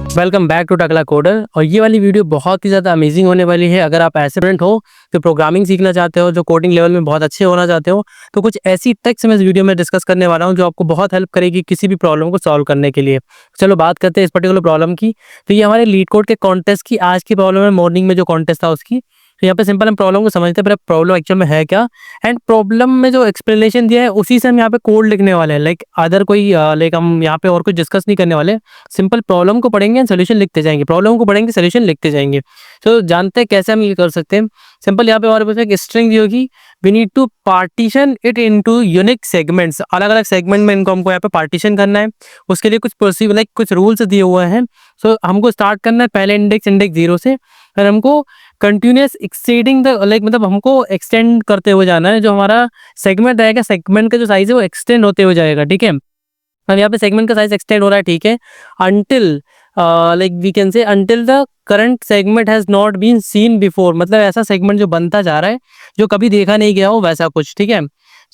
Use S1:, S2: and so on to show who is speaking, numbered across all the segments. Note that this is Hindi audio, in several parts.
S1: वेलकम बैक टू टकला कोडर। और ये वाली वीडियो बहुत ही ज़्यादा अमेजिंग होने वाली है। अगर आप ऐसे स्टूडेंट हो जो प्रोग्रामिंग सीखना चाहते हो, जो कोडिंग लेवल में बहुत अच्छे होना चाहते हो, तो कुछ ऐसी टेक्स्ट मैं इस वीडियो में डिस्कस करने वाला हूँ जो आपको बहुत हेल्प करेगी किसी भी प्रॉब्लम को सॉल्व करने के लिए। चलो बात करते हैं इस पर्टिकुलर प्रॉब्लम की। तो ये हमारे लीड कोड के कॉन्टेस्ट की आज की प्रॉब्लम है, मॉर्निंग में जो कॉन्टेस्ट था उसकी। तो यहाँ पे सिंपल हम प्रॉब्लम को समझते हैं, पर प्रॉब्लम एक्चुअल में है क्या, एंड प्रॉब्लम में जो एक्सप्लेनेशन दिया है उसी से हम यहाँ पे कोड लिखने वाले हैं। लाइक अदर कोई लाइक हम यहाँ पे और कुछ डिस्कस नहीं करने वाले। सिंपल प्रॉब्लम को पढ़ेंगे, सोल्यूशन लिखते जाएंगे, प्रॉब्लम को पढ़ेंगे, सोल्यूशन लिखते जाएंगे। तो जानते हैं कैसे हम ये कर सकते हैं। सिंपल यहाँ पे हमारे पास एक स्ट्रिंग दी होगी, we need to partition it into unique segments. अलग अलग सेगमेंट में इनको हमको यहाँ पे पार्टीशन करना है। उसके लिए कुछ प्रोसीजर लाइक कुछ रूल्स दिए हुए हैं। सो हमको स्टार्ट करना है पहले इंडेक्स 0 से, और हमको कंटिन्यूस एक्सीडिंग द लाइक मतलब हमको एक्सटेंड करते हुए जाना है। जो हमारा सेगमेंट रहेगा, सेगमेंट का जो साइज है वो एक्सटेंड होते हुए जाएगा। ठीक है, अब यहाँ पे सेगमेंट का साइज एक्सटेंड हो रहा है। ठीक है, until like we can say until the current segment has not been seen before. मतलब ऐसा सेगमेंट जो बनता जा रहा है जो कभी देखा नहीं गया हो वैसा कुछ। ठीक है,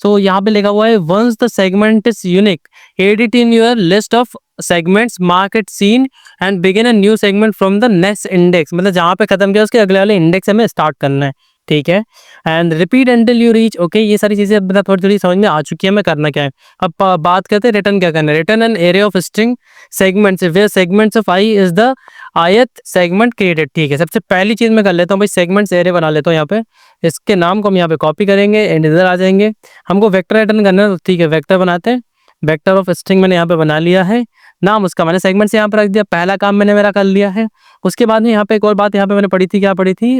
S1: सो यहाँ पे लिखा हुआ है once the segment is unique add it in your list of segments, mark it seen and begin a new segment from the next index. मतलब जहाँ पे खत्म किया उसके अगले वाले इंडेक्स हमें स्टार्ट करना है। ठीक है, and repeat until you reach. Okay, ये सारी चीजें मतलब थोड़ी थोड़ी समझ में आ चुकी है मैं करना क्या है। अब बात करते हैं रिटर्न क्या करना है। Return an array of string segments where segments of i is the ith segment created. ठीक है, सबसे पहली चीज मैं कर लेता हूँ भाई, सेगमेंट्स एरे बना लेता हूँ। यहाँ पे इसके नाम को हम यहाँ पे कॉपी करेंगे एंड इधर आ जाएंगे। हमको वेक्टर रिटर्न करना है, तो ठीक है वेक्टर बनाते हैं। वेक्टर ऑफ स्ट्रिंग मैंने यहाँ पे बना लिया है, नाम उसका मैंने सेगमेंट से यहाँ पे रख दिया। पहला काम मैंने मेरा कर लिया है। उसके बाद में यहाँ पे एक और बात यहाँ पे मैंने पढ़ी थी, क्या पढ़ी थी,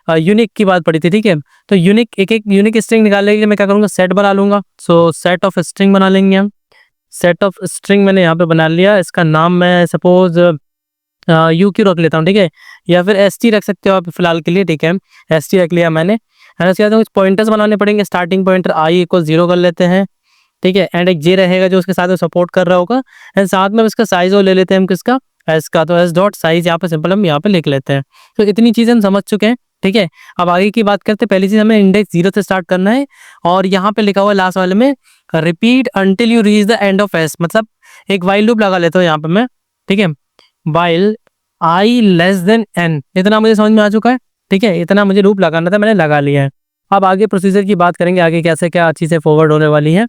S1: यूनिक की बात पढ़ी थी। ठीक है, तो यूनिक एक एक यूनिक स्ट्रिंग निकालने के लिए मैं क्या करूँगा, सेट बना लूंगा। सो सेट ऑफ स्ट्रिंग बना लेंगे हम। सेट ऑफ स्ट्रिंग मैंने यहाँ पे बना लिया। इसका नाम मैं सपोज यू क्यू रख लेता हूँ। ठीक है, या फिर एस टी रख सकते हो आप फिलहाल के लिए। ठीक है, एस टी रख लिया मैंने। एंड उसके बाद कुछ पॉइंटर्स बनाने पड़ेंगे। स्टार्टिंग पॉइंटर आई इक्वल 0 कर लेते हैं। ठीक है, एंड एक जे रहेगा जो उसके साथ सपोर्ट कर रहा होगा। एंड साथ में इसका साइज और ले लेते हैं हम किसका, एस का। तो एस डॉट साइज यहाँ पे सिंपल हम यहाँ पे लिख लेते हैं। तो इतनी चीज़ें हम समझ चुके हैं। ठीक है, अब आगे की बात करते हैं। पहली चीज़ हमें इंडेक्स 0 से स्टार्ट करना है, और यहाँ पे लिखा हुआ है लास्ट वाले में repeat until you reach the end of S. मतलब एक वाइल लूप लगा लेता हूँ यहाँ पे मैं। ठीक है, while i less than n, इतना मुझे समझ में आ चुका है। ठीक है, इतना मुझे लूप लगाना था, मैंने लगा लिया है। अब आगे प्रोसीजर की बात करेंगे, आगे कैसे क्या चीज़ें फॉरवर्ड होने वाली है।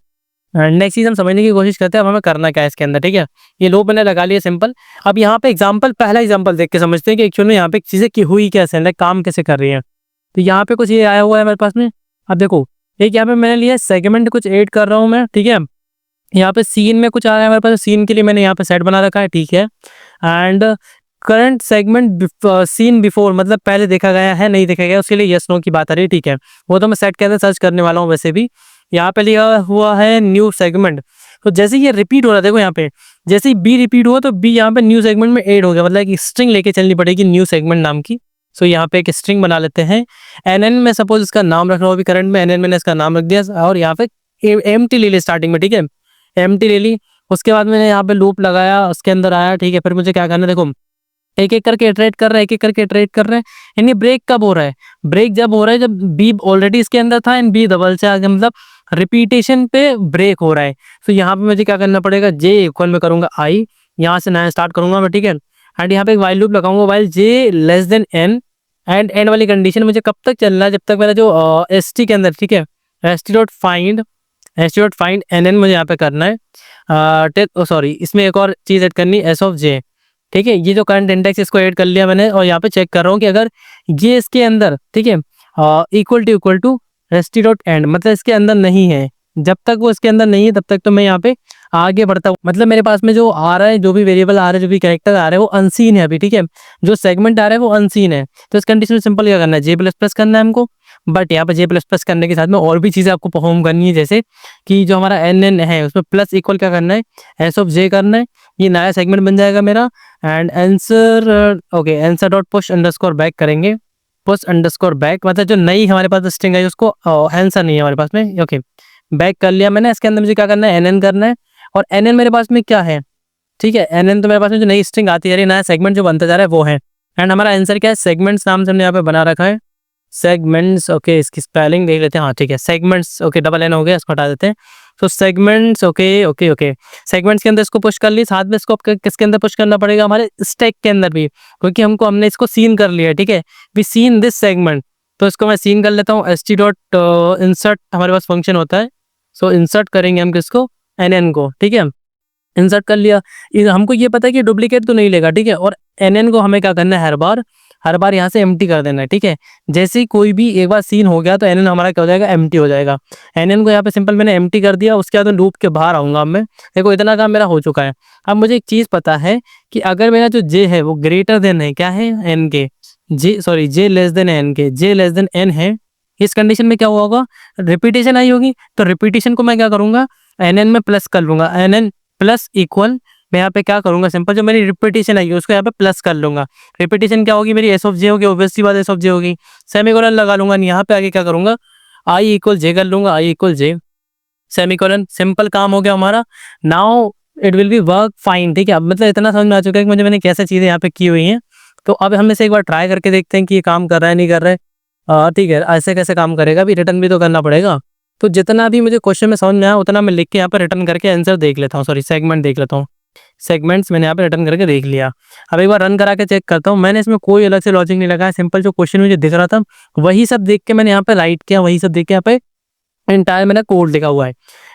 S1: नेक्स्ट चीज़ हम समझने की कोशिश करते हैं अब हमें करना क्या है इसके अंदर। ठीक है, ये लूप मैंने लगा लिया सिंपल। अब यहाँ पे एग्जांपल, पहला एग्जांपल देख के समझते हैं कि एक्चुअली में यहाँ पे चीज़ें की हुई कैसे हैं, काम कैसे कर रही हैं। तो यहाँ पे कुछ ये आया हुआ है मेरे पास में। अब देखो, एक यहाँ पे मैंने लिया सेगमेंट, कुछ ऐड कर रहा हूँ मैं। ठीक है, यहाँ पे सीन में कुछ आ रहा है मेरे पास, सीन के लिए मैंने यहाँ पे सेट बना रखा है। ठीक है, and current segment scene before, मतलब पहले देखा गया है नहीं देखा गया, उसके लिए यस नो की बात आ रही है। ठीक है, वो तो मैं सेट के अंदर सर्च करने वाला हूँ वैसे भी। यहाँ पे लिखा हुआ है न्यू सेगमेंट। तो जैसे ये रिपीट हो रहा है, देखो यहाँ पे जैसे ही बी रिपीट हुआ तो बी यहाँ पे न्यू सेगमेंट में ऐड हो गया। मतलब एक स्ट्रिंग लेके चलनी पड़ेगी न्यू सेगमेंट नाम की। सो यहाँ पे एक स्ट्रिंग बना लेते हैं। एन एन में सपोज इसका नाम रखना हो, अभी करंट में एन एन मैंने इसका नाम रख दिया, और यहाँ पे एम टी ले ली स्टार्टिंग में। ठीक है, एम टी ले ली। उसके बाद मैंने यहाँ पे लूप लगाया, उसके अंदर आया। ठीक है, फिर मुझे क्या करना है, देखो एक एक करके इटरेट कर रहा है, एक एक करके इटरेट कर रहे हैं। यानी ब्रेक कब हो रहा है, ब्रेक जब हो रहा है जब बी ऑलरेडी इसके अंदर था एंड बी डबल से आगे, मतलब रिपीटेशन पे ब्रेक हो रहा है। तो यहाँ पे मुझे क्या करना पड़ेगा, जे इक्वल में करूंगा आई, यहाँ से नया स्टार्ट करूंगा मैं। ठीक है, एंड यहाँ पे एक वाइल लूप लगाऊंगा, while j less than n. And n वाली कंडीशन मुझे कब तक चलना है, जब तक मेरा जो एस टी के अंदर, ठीक है, s t dot find n n मुझे यहाँ पे करना है। सॉरी, इसमें एक और चीज ऐड करनी, एस ऑफ जे। ठीक है, ये जो करंट इंडेक्स इसको ऐड कर लिया मैंने, और यहाँ पे चेक कर रहा हूँ कि अगर ये इसके अंदर, ठीक है, equal to s t dot end, मतलब इसके अंदर नहीं है। जब तक वो इसके अंदर नहीं है तब तक तो मैं यहाँ पे आगे बढ़ता हूँ। मतलब मेरे पास में जो आ रहा है, जो भी वेरिएबल आ रहा है, जो भी कैरेक्टर आ रहा है, वो अनसीन है अभी। ठीक है, जो सेगमेंट आ रहा है वो अनसीन है। तो इस कंडीशन में सिंपल क्या करना है, जे प्लस प्लस करना है हमको। बट यहाँ पे जे प्लस प्लस करने के साथ में और भी चीज़ें आपको परफॉर्म करनी है, जैसे कि जो हमारा एन एन है उसमें प्लस इक्वल क्या करना है, एस ऑफ जे करना है। ये नया सेगमेंट बन जाएगा मेरा। And answer, okay, answer dot push underscore back करेंगे। पुश अंडरस्कोर बैक मतलब जो नई हमारे पास स्ट्रिंग है उसको आंसर नहीं है हमारे पास में। ओके, बैक कर लिया मैंने। इसके अंदर मुझे क्या करना है, एन एन करना है। और एन एन मेरे पास में क्या है, ठीक है, एन एन तो मेरे पास में जो नई स्ट्रिंग आती है, नया सेगमेंट जो बनता जा रहा है वो है। एंड हमारा आंसर क्या है, सेगमेंट्स नाम से हमने यहाँ पे बना रखा है, सेगमेंट्स। ओके, इसकी स्पेलिंग देख लेते हैं। हाँ ठीक है, सेगमेंट्स। ओके, डबल एन हो गया, इसको हटा देते हैं। So segments, okay okay okay, segments के अंदर इसको पुश कर ली, साथ में इसको किसके अंदर पुश करना पड़ेगा, हमारे स्टैक के अंदर भी, क्योंकि हमने इसको सीन कर लिया है, ठीक है, वी सीन दिस सेगमेंट। तो इसको मैं सीन कर लेता हूँ, st डॉट इंसर्ट हमारे पास फंक्शन होता है। सो इंसर्ट करेंगे हम किसको, nn को, ठीक है, इंसर्ट कर लिया। हमको ये पता है कि डुप्लीकेट तो नहीं लेगा, ठीक है, और nn को हमें क्या करना है, हर बार यहाँ से एम्प्टी कर देना है, ठीक है। जैसे ही कोई भी एक बार सीन हो गया तो nn हमारा क्या हो जाएगा, एम्प्टी हो जाएगा। nn को यहाँ पे सिंपल मैंने एम्प्टी कर दिया, उसके बाद लूप के बाहर आऊँगा अब मैं। देखो इतना काम मेरा हो चुका है। अब मुझे एक चीज़ पता है कि अगर मेरा जो j है वो ग्रेटर देन है, क्या है, n के, j लेस देन n के, j लेस देन n है, इस कंडीशन में क्या हुआ होगा, रिपीटेशन आई होगी। तो रिपीटेशन को मैं क्या करूँगा, nn में प्लस कर लूँगा, nn प्लस इक्वल, मैं यहाँ पे क्या करूंगा, सिंपल जो मेरी रिपीटेशन आई उसको यहाँ पे प्लस कर लूंगा। रिपीटेशन क्या होगी मेरी, एस ऑफ जे होगी, ऑब्वियसली बात एस ऑफ जे होगी। सेमीकोलन लगा लूंगा, यहाँ पे आगे क्या करूंगा, आई इक्वल जे कर लूंगा, I equal J, semicolon, simple काम हो गया हमारा। Now it will be work fine, ठीक है। अब मतलब इतना समझ में आ चुका है कि मैंने कैसे चीज़ें यहाँ पे की हुई हैं। तो अब हम इसे एक बार ट्राई करके देखते हैं कि ये काम कर रहा है नहीं कर रहा है। ठीक है, ऐसे कैसे काम करेगा, अभी रिटर्न भी तो करना पड़ेगा। तो जितना भी मुझे क्वेश्चन में समझ में आया उतना मैं लिख के यहाँ पर रिटर्न करके आंसर देख लेता हूँ, सॉरी सेगमेंट देख लेता हूँ। सेगमेंट्स मैंने यहाँ पे रिटर्न करके देख लिया। अब एक बार रन करा के चेक करता हूँ, मैंने इसमें कोई अलग से लॉजिक नहीं लगाया, सिंपल जो क्वेश्चन मुझे दिख रहा था वही सब देख के मैंने यहाँ पे राइट किया, वही सब देख के यहाँ पे एंटायर मैंने कोड लिखा हुआ है।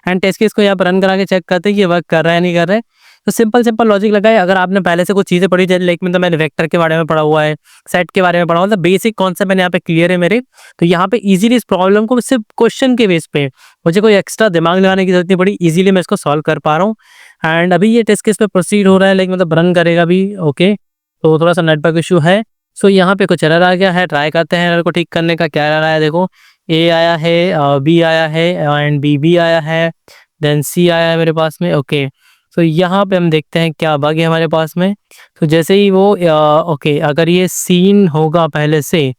S1: एंड टेस्ट केस को यहाँ पर रन करा के चेक करते हैं कि ये वर्क कर रहा है नहीं कर रहा है। तो सिंपल लॉजिक लगाए। अगर आपने पहले से कुछ चीज़ें पढ़ी, जैसे लाइक में तो मैंने वेक्टर के बारे में पढ़ा हुआ है, सेट के बारे में पढ़ा हुआ है, बेसिक कॉन्सेप्ट मैंने यहाँ पे क्लियर है मेरे। तो यहाँ पे इजीली इस प्रॉब्लम को सिर्फ क्वेश्चन के बेस पे, मुझे कोई एक्स्ट्रा दिमाग लगाने की जरूरत नहीं पड़ी, इजीली मैं इसको सॉल्व कर पा रहा हूँ। एंड अभी ये टेस्ट केस पे प्रोसीड हो रहा है, लाइक मतलब रन करेगा भी, ओके। तो थोड़ा सा नेटवर्क इशू है। सो यहाँ पे कुछ एरर आ गया है, ट्राई करते हैं एरर को ठीक करने का। क्या एरर आया देखो, ए आया है, बी आया है एंड बी आया है, देन सी आया है मेरे पास में, ओके। तो यहाँ पे हम देखते हैं क्या बग है हमारे पास में। तो जैसे ही वो ओके, अगर ये सीन होगा पहले से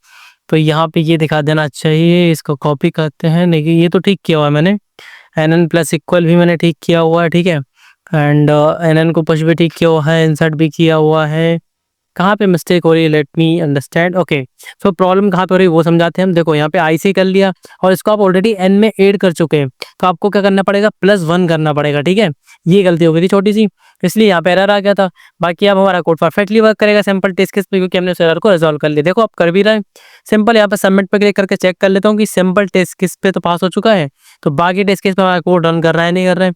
S1: तो यहाँ पे ये दिखा देना चाहिए। इसको कॉपी करते हैं, नहीं ये तो ठीक किया हुआ है मैंने, nn प्लस इक्वल भी मैंने ठीक किया हुआ है, ठीक है। एंड nn को पुश भी ठीक किया हुआ है, इंसर्ट भी किया हुआ है। कहाँ पे मिस्टेक हो रही है, let me understand, okay. So problem कहाँ पे हो रही है वो समझाते हैं हम। देखो यहाँ पे आई से कर लिया और इसको आप ऑलरेडी एन में ऐड कर चुके हैं, तो आपको क्या करना पड़ेगा, +1 करना पड़ेगा, ठीक है। ये गलती हो गई थी छोटी सी, इसलिए यहाँ पे एरर आ गया था। बाकी अब हमारा कोड परफेक्टली वर्क करेगा सिंपल टेस्ट केस पे, क्योंकि हमने उस एरर को रिजॉल्व कर लिया। देखो आप कर भी रहे हैं। सिंपल यहाँ पे सबमिट पे क्लिक करके चेक कर लेता हूँ कि सिंपल टेस्ट केस पे तो पास हो चुका है, तो बाकी टेस्ट केस पे हमारा कोड रन कर रहा है नहीं कर रहा है।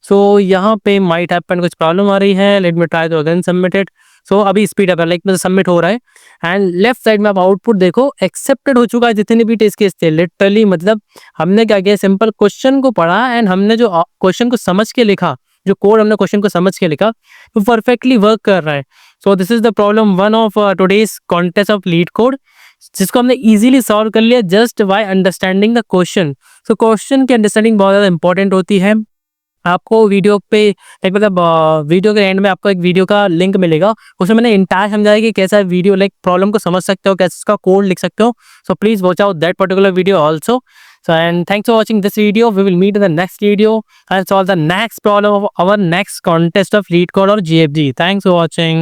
S1: सो यहाँ पे माइट हैपन कुछ प्रॉब्लम आ रही है, let me try to again submit it. So अभी स्पीड अप है, लाइक मतलब सबमिट हो रहा है। एंड लेफ्ट साइड में आप आउटपुट देखो, एक्सेप्टेड हो चुका है जितने भी टेस्ट केस थे। लिटरली मतलब हमने क्या किया, सिंपल क्वेश्चन को पढ़ा एंड हमने जो क्वेश्चन को समझ के लिखा, जो कोड हमने क्वेश्चन को समझ के लिखा, वो परफेक्टली वर्क कर रहा है। So this is the problem 1 of today's contest of leet code, जिसको हमने इजीली सॉल्व कर लिया just by understanding the question. So question की अंडरस्टैंडिंग बहुत ज़्यादा इंपॉर्टेंट होती है। आपको वीडियो पे एक मतलब वीडियो के एंड में आपको एक वीडियो का लिंक मिलेगा, उसमें मैंने इंटायर समझाया कि कैसा वीडियो लाइक प्रॉब्लम को समझ सकते हो, कैसे उसका कोड लिख सकते हो। So please watch out that particular video also. So and thanks for watching this video. We will meet in the next video and solve the next problem of our next contest of LeetCode or GFG. Thanks for watching.